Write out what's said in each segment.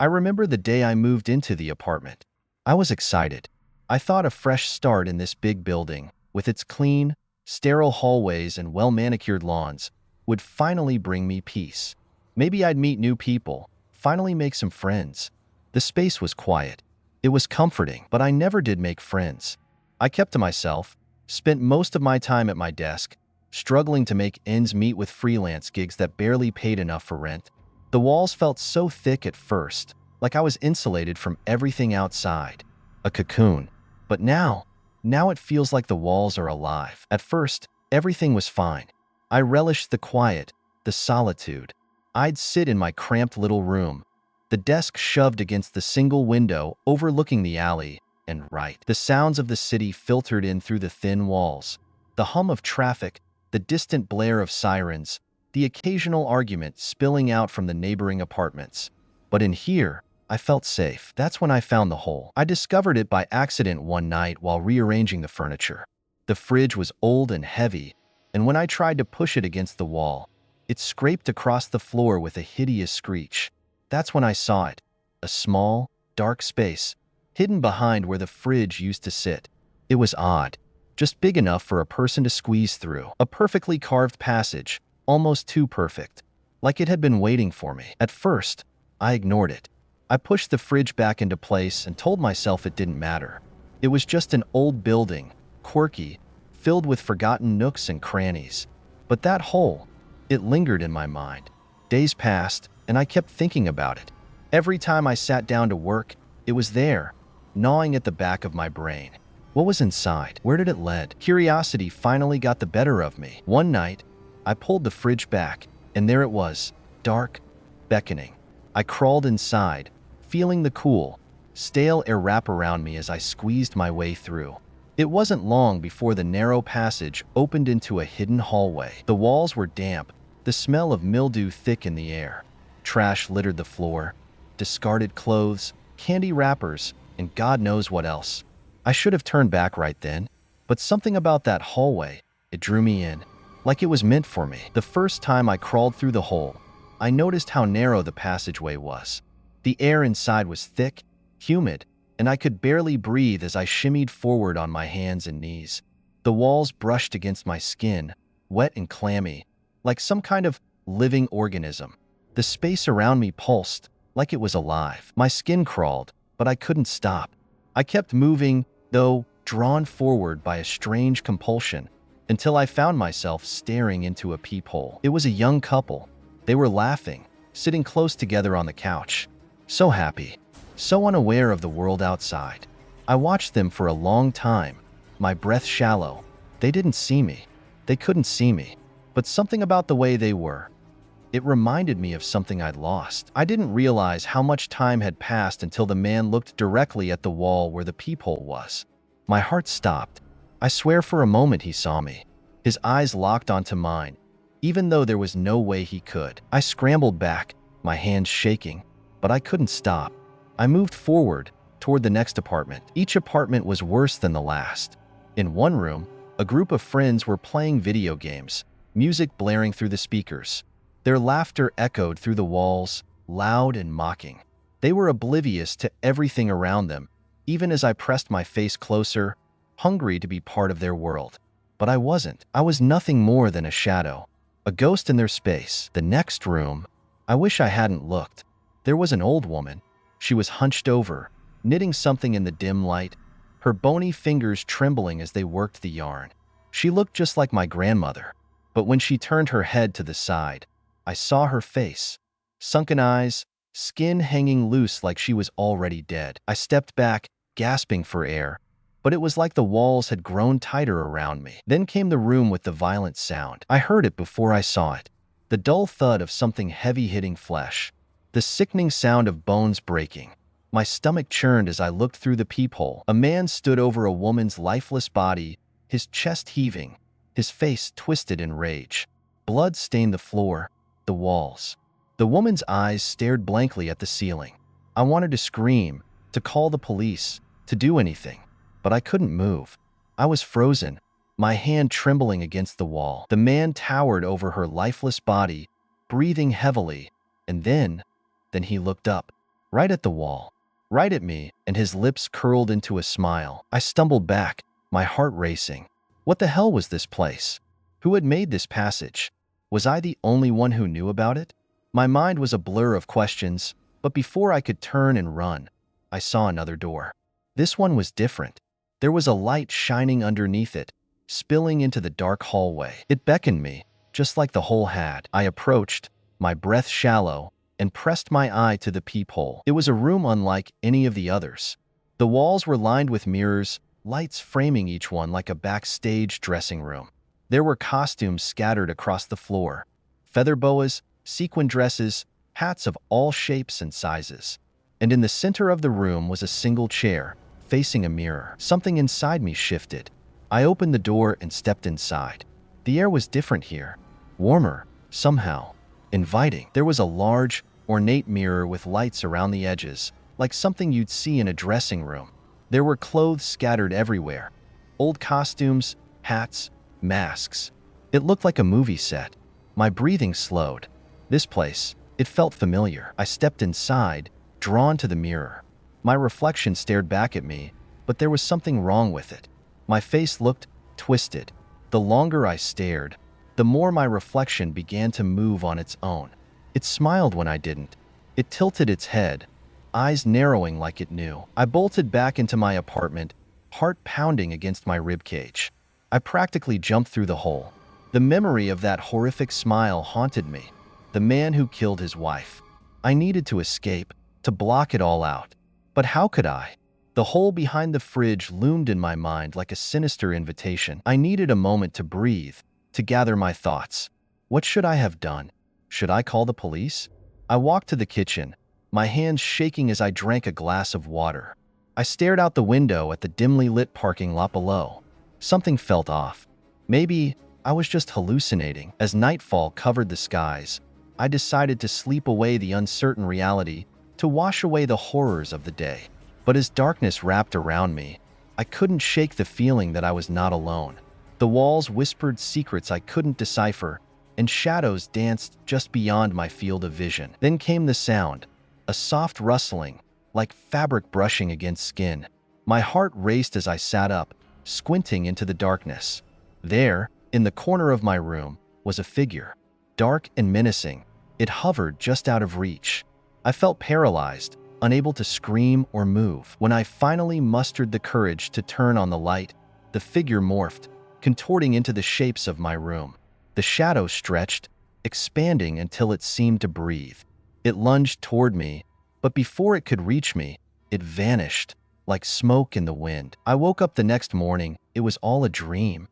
I remember the day I moved into the apartment. I was excited. I thought a fresh start in this big building, with its clean, sterile hallways and well-manicured lawns, would finally bring me peace. Maybe I'd meet new people, finally make some friends. The space was quiet. It was comforting, but I never did make friends. I kept to myself, spent most of my time at my desk, struggling to make ends meet with freelance gigs that barely paid enough for rent. The walls felt so thick at first, like I was insulated from everything outside. A cocoon. But now it feels like the walls are alive. At first, everything was fine. I relished the quiet, the solitude. I'd sit in my cramped little room, the desk shoved against the single window overlooking the alley, and write. The sounds of the city filtered in through the thin walls. The hum of traffic, the distant blare of sirens, the occasional argument spilling out from the neighboring apartments. But in here, I felt safe. That's when I found the hole. I discovered it by accident one night while rearranging the furniture. The fridge was old and heavy, and when I tried to push it against the wall, it scraped across the floor with a hideous screech. That's when I saw it. A small, dark space, hidden behind where the fridge used to sit. It was odd, just big enough for a person to squeeze through. A perfectly carved passage, almost too perfect, like it had been waiting for me. At first, I ignored it. I pushed the fridge back into place and told myself it didn't matter. It was just an old building, quirky, filled with forgotten nooks and crannies. But that hole, it lingered in my mind. Days passed, and I kept thinking about it. Every time I sat down to work, it was there, gnawing at the back of my brain. What was inside? Where did it lead? Curiosity finally got the better of me. One night, I pulled the fridge back, and there it was, dark, beckoning. I crawled inside, feeling the cool, stale air wrap around me as I squeezed my way through. It wasn't long before the narrow passage opened into a hidden hallway. The walls were damp, the smell of mildew thick in the air. Trash littered the floor, discarded clothes, candy wrappers, and God knows what else. I should have turned back right then, but something about that hallway, it drew me in, like it was meant for me. The first time I crawled through the hole, I noticed how narrow the passageway was. The air inside was thick, humid, and I could barely breathe as I shimmied forward on my hands and knees. The walls brushed against my skin, wet and clammy, like some kind of living organism. The space around me pulsed, like it was alive. My skin crawled, but I couldn't stop. I kept moving, though drawn forward by a strange compulsion, until I found myself staring into a peephole. It was a young couple. They were laughing, sitting close together on the couch. So happy, so unaware of the world outside. I watched them for a long time, my breath shallow. They didn't see me. They couldn't see me. But something about the way they were, it reminded me of something I'd lost. I didn't realize how much time had passed until the man looked directly at the wall where the peephole was. My heart stopped. I swear for a moment he saw me. His eyes locked onto mine, even though there was no way he could. I scrambled back, my hands shaking, but I couldn't stop. I moved forward, toward the next apartment. Each apartment was worse than the last. In one room, a group of friends were playing video games, music blaring through the speakers. Their laughter echoed through the walls, loud and mocking. They were oblivious to everything around them, even as I pressed my face closer, hungry to be part of their world. But I wasn't. I was nothing more than a shadow, a ghost in their space. The next room, I wish I hadn't looked. There was an old woman. She was hunched over, knitting something in the dim light, her bony fingers trembling as they worked the yarn. She looked just like my grandmother, but when she turned her head to the side, I saw her face, sunken eyes, skin hanging loose like she was already dead. I stepped back, gasping for air, but it was like the walls had grown tighter around me. Then came the room with the violent sound. I heard it before I saw it. The dull thud of something heavy hitting flesh. The sickening sound of bones breaking. My stomach churned as I looked through the peephole. A man stood over a woman's lifeless body, his chest heaving, his face twisted in rage. Blood stained the floor, the walls. The woman's eyes stared blankly at the ceiling. I wanted to scream, to call the police, to do anything, but I couldn't move. I was frozen, my hand trembling against the wall. The man towered over her lifeless body, breathing heavily, and then he looked up. right at the wall, right at me, and his lips curled into a smile. I stumbled back, my heart racing. What the hell was this place? Who had made this passage? Was I the only one who knew about it? My mind was a blur of questions, but before I could turn and run, I saw another door. This one was different. There was a light shining underneath it, spilling into the dark hallway. It beckoned me, just like the hole had. I approached, my breath shallow, and pressed my eye to the peephole. It was a room unlike any of the others. The walls were lined with mirrors, lights framing each one like a backstage dressing room. There were costumes scattered across the floor. Feather boas, sequin dresses, hats of all shapes and sizes. And in the center of the room was a single chair, facing a mirror. Something inside me shifted. I opened the door and stepped inside. The air was different here. Warmer, somehow. Inviting. There was a large, ornate mirror with lights around the edges, like something you'd see in a dressing room. There were clothes scattered everywhere. Old costumes, hats, masks. It looked like a movie set. My breathing slowed. This place, it felt familiar. I stepped inside, drawn to the mirror. My reflection stared back at me, but there was something wrong with it. My face looked twisted. The longer I stared, the more my reflection began to move on its own. It smiled when I didn't. It tilted its head, eyes narrowing like it knew. I bolted back into my apartment, heart pounding against my ribcage. I practically jumped through the hole. The memory of that horrific smile haunted me. The man who killed his wife. I needed to escape, to block it all out. But how could I? The hole behind the fridge loomed in my mind like a sinister invitation. I needed a moment to breathe, to gather my thoughts. What should I have done? Should I call the police? I walked to the kitchen, my hands shaking as I drank a glass of water. I stared out the window at the dimly lit parking lot below. Something felt off. Maybe I was just hallucinating. As nightfall covered the skies, I decided to sleep away the uncertain reality, to wash away the horrors of the day. But as darkness wrapped around me, I couldn't shake the feeling that I was not alone. The walls whispered secrets I couldn't decipher, and shadows danced just beyond my field of vision. Then came the sound, a soft rustling, like fabric brushing against skin. My heart raced as I sat up, squinting into the darkness. There, in the corner of my room, was a figure, dark and menacing. It hovered just out of reach. I felt paralyzed, unable to scream or move. When I finally mustered the courage to turn on the light, the figure morphed, contorting into the shapes of my room. The shadow stretched, expanding until it seemed to breathe. It lunged toward me, but before it could reach me, it vanished, like smoke in the wind. I woke up the next morning. It was all a dream.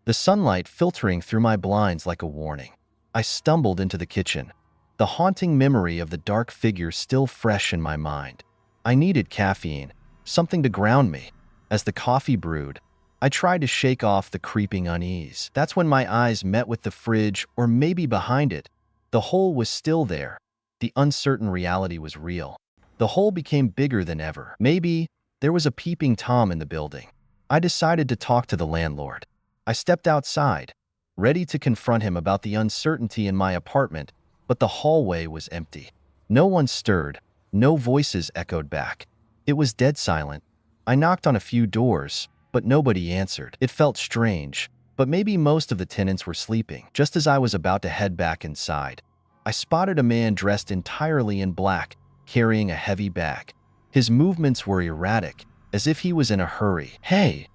The sunlight filtering through my blinds like a warning. I stumbled into the kitchen, the haunting memory of the dark figure still fresh in my mind. I needed caffeine, something to ground me. As the coffee brewed, I tried to shake off the creeping unease. That's when my eyes met with the fridge, or maybe behind it. The hole was still there. The uncertain reality was real. The hole became bigger than ever. Maybe there was a peeping Tom in the building. I decided to talk to the landlord. I stepped outside, ready to confront him about the uncertainty in my apartment, but the hallway was empty. No one stirred. No voices echoed back. It was dead silent. I knocked on a few doors, but nobody answered. It felt strange, but maybe most of the tenants were sleeping. Just as I was about to head back inside, I spotted a man dressed entirely in black, carrying a heavy bag. His movements were erratic, as if he was in a hurry. "Hey,"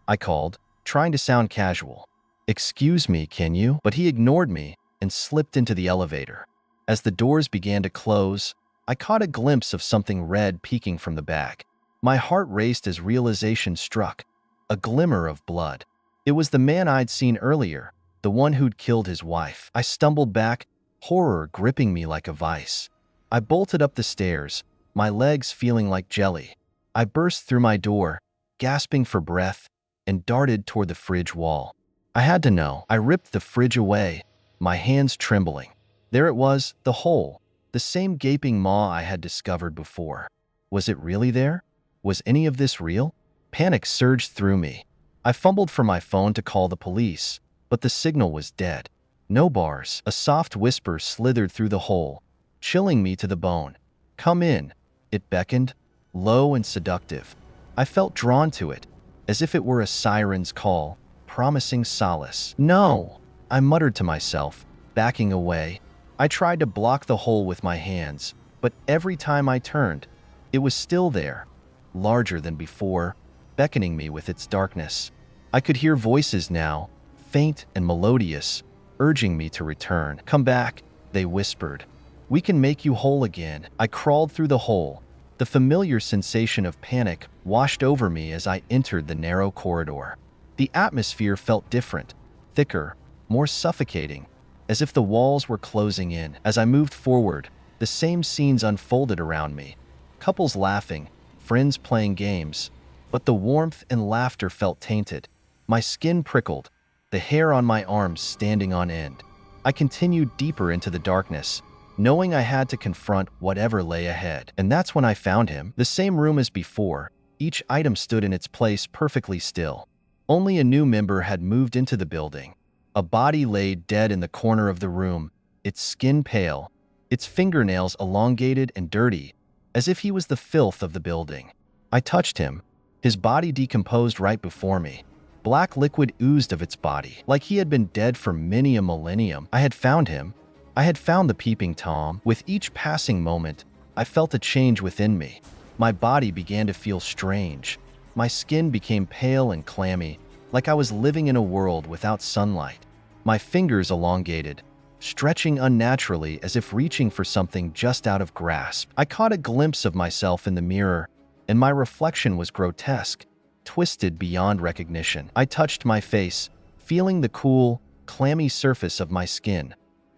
I called, trying to sound casual. "Excuse me, can you?" But he ignored me and slipped into the elevator. As the doors began to close, I caught a glimpse of something red peeking from the bag. My heart raced as realization struck. A glimmer of blood. It was the man I'd seen earlier, the one who'd killed his wife. I stumbled back, horror gripping me like a vice. I bolted up the stairs, my legs feeling like jelly. I burst through my door, gasping for breath, and darted toward the fridge wall. I had to know. I ripped the fridge away, my hands trembling. There it was, the hole, the same gaping maw I had discovered before. Was it really there? Was any of this real? Panic surged through me. I fumbled for my phone to call the police, but the signal was dead. No bars. A soft whisper slithered through the hole, chilling me to the bone. "Come in." It beckoned, low and seductive. I felt drawn to it, as if it were a siren's call, promising solace. "No," I muttered to myself, backing away. I tried to block the hole with my hands, but every time I turned, it was still there, larger than before, beckoning me with its darkness. I could hear voices now, faint and melodious, urging me to return. "Come back," they whispered. "We can make you whole again." I crawled through the hole. The familiar sensation of panic washed over me as I entered the narrow corridor. The atmosphere felt different, thicker, more suffocating, as if the walls were closing in. As I moved forward, the same scenes unfolded around me. Couples laughing, friends playing games, but the warmth and laughter felt tainted. My skin prickled, the hair on my arms standing on end. I continued deeper into the darkness, knowing I had to confront whatever lay ahead. And that's when I found him. The same room as before, each item stood in its place perfectly still. Only a new member had moved into the building. A body lay dead in the corner of the room, its skin pale, its fingernails elongated and dirty, as if he was the filth of the building. I touched him, his body decomposed right before me. Black liquid oozed of its body, like he had been dead for many a millennium. I had found him. I had found the peeping Tom. With each passing moment, I felt a change within me. My body began to feel strange. My skin became pale and clammy, like I was living in a world without sunlight. My fingers elongated, stretching unnaturally as if reaching for something just out of grasp. I caught a glimpse of myself in the mirror, and my reflection was grotesque, twisted beyond recognition. I touched my face, feeling the cool, clammy surface of my skin,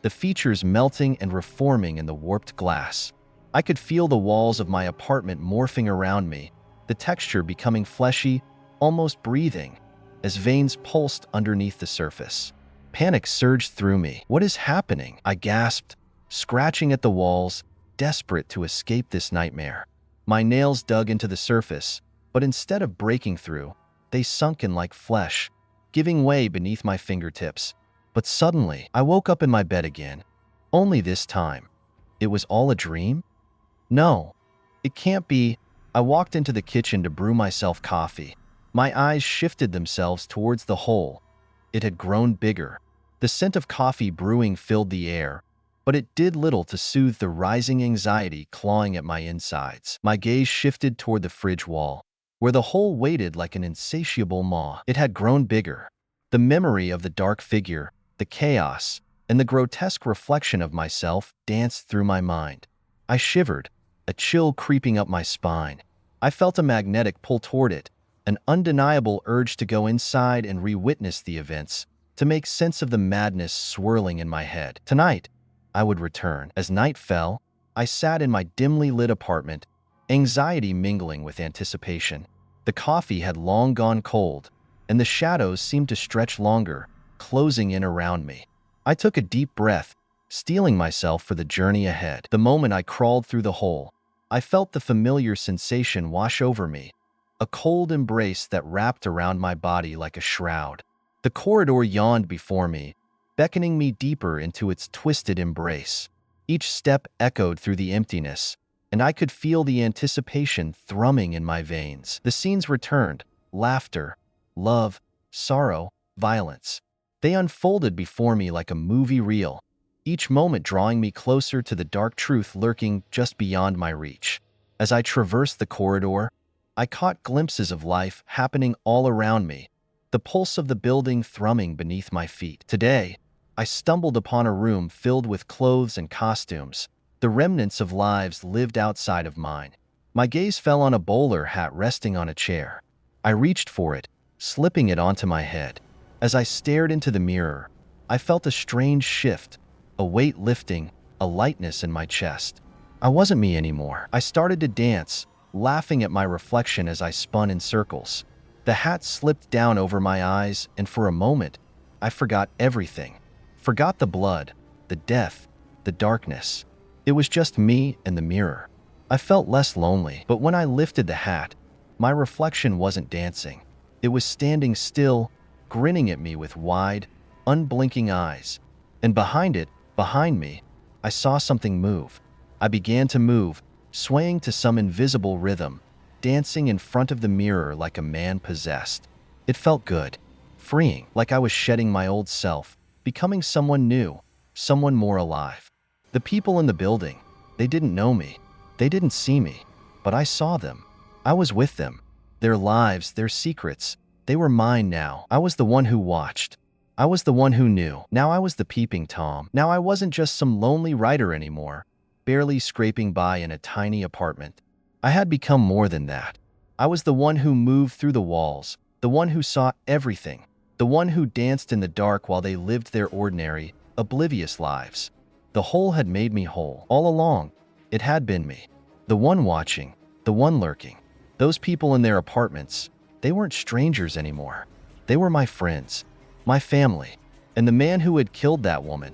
the features melting and reforming in the warped glass. I could feel the walls of my apartment morphing around me, the texture becoming fleshy, almost breathing, as veins pulsed underneath the surface. Panic surged through me. "What is happening?" I gasped, scratching at the walls, desperate to escape this nightmare. My nails dug into the surface, but instead of breaking through, they sunk in like flesh, giving way beneath my fingertips. But suddenly, I woke up in my bed again. Only this time, it was all a dream? No, it can't be. I walked into the kitchen to brew myself coffee. My eyes shifted themselves towards the hole. It had grown bigger. The scent of coffee brewing filled the air, but it did little to soothe the rising anxiety clawing at my insides. My gaze shifted toward the fridge wall, where the hole waited like an insatiable maw. It had grown bigger. The memory of the dark figure, the chaos, and the grotesque reflection of myself danced through my mind. I shivered, a chill creeping up my spine. I felt a magnetic pull toward it, an undeniable urge to go inside and re-witness the events, to make sense of the madness swirling in my head. Tonight, I would return. As night fell, I sat in my dimly lit apartment, anxiety mingling with anticipation. The coffee had long gone cold, and the shadows seemed to stretch longer, closing in around me. I took a deep breath, steeling myself for the journey ahead. The moment I crawled through the hole, I felt the familiar sensation wash over me, a cold embrace that wrapped around my body like a shroud. The corridor yawned before me, beckoning me deeper into its twisted embrace. Each step echoed through the emptiness, and I could feel the anticipation thrumming in my veins. The scenes returned: laughter, love, sorrow, violence. They unfolded before me like a movie reel, each moment drawing me closer to the dark truth lurking just beyond my reach. As I traversed the corridor, I caught glimpses of life happening all around me, the pulse of the building thrumming beneath my feet. Today, I stumbled upon a room filled with clothes and costumes, the remnants of lives lived outside of mine. My gaze fell on a bowler hat resting on a chair. I reached for it, slipping it onto my head. As I stared into the mirror, I felt a strange shift, a weight lifting, a lightness in my chest. I wasn't me anymore. I started to dance, laughing at my reflection as I spun in circles. The hat slipped down over my eyes, and for a moment, I forgot everything. Forgot the blood, the death, the darkness. It was just me and the mirror. I felt less lonely, but when I lifted the hat, my reflection wasn't dancing. It was standing still, grinning at me with wide, unblinking eyes. And behind me, I saw something move. I began to move, swaying to some invisible rhythm, dancing in front of the mirror like a man possessed. It felt good, freeing, like I was shedding my old self, becoming someone new, someone more alive. The people in the building, they didn't know me, they didn't see me, but I saw them. I was with them. Their lives, their secrets, they were mine now. I was the one who watched. I was the one who knew. Now I was the peeping Tom. Now I wasn't just some lonely writer anymore, barely scraping by in a tiny apartment. I had become more than that. I was the one who moved through the walls, the one who saw everything, the one who danced in the dark while they lived their ordinary, oblivious lives. The whole had made me whole. All along, it had been me. The one watching, the one lurking. Those people in their apartments, they weren't strangers anymore. They were my friends, my family. And the man who had killed that woman,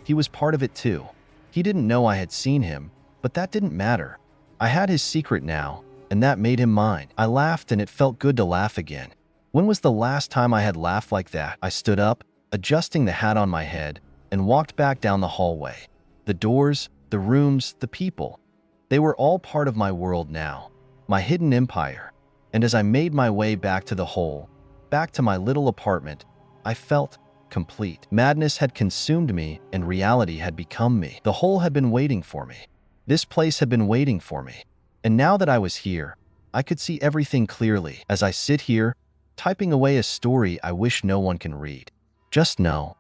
he was part of it too. He didn't know I had seen him, but that didn't matter. I had his secret now, and that made him mine. I laughed, and it felt good to laugh again. When was the last time I had laughed like that? I stood up, adjusting the hat on my head, and walked back down the hallway. The doors, the rooms, the people, they were all part of my world now, my hidden empire. And as I made my way back to the hole, back to my little apartment, I felt complete. Madness had consumed me, and reality had become me. The hole had been waiting for me. This place had been waiting for me. And now that I was here, I could see everything clearly as I sit here, typing away a story I wish no one can read. Just know,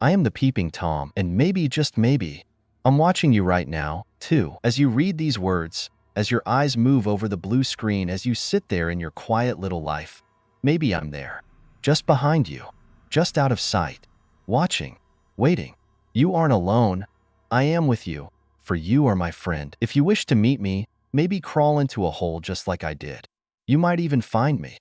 I am the peeping Tom, and maybe, just maybe, I'm watching you right now, too. As you read these words, as your eyes move over the blue screen, as you sit there in your quiet little life, maybe I'm there, just behind you, just out of sight, watching, waiting. You aren't alone. I am with you, for you are my friend. If you wish to meet me, maybe crawl into a hole just like I did. You might even find me.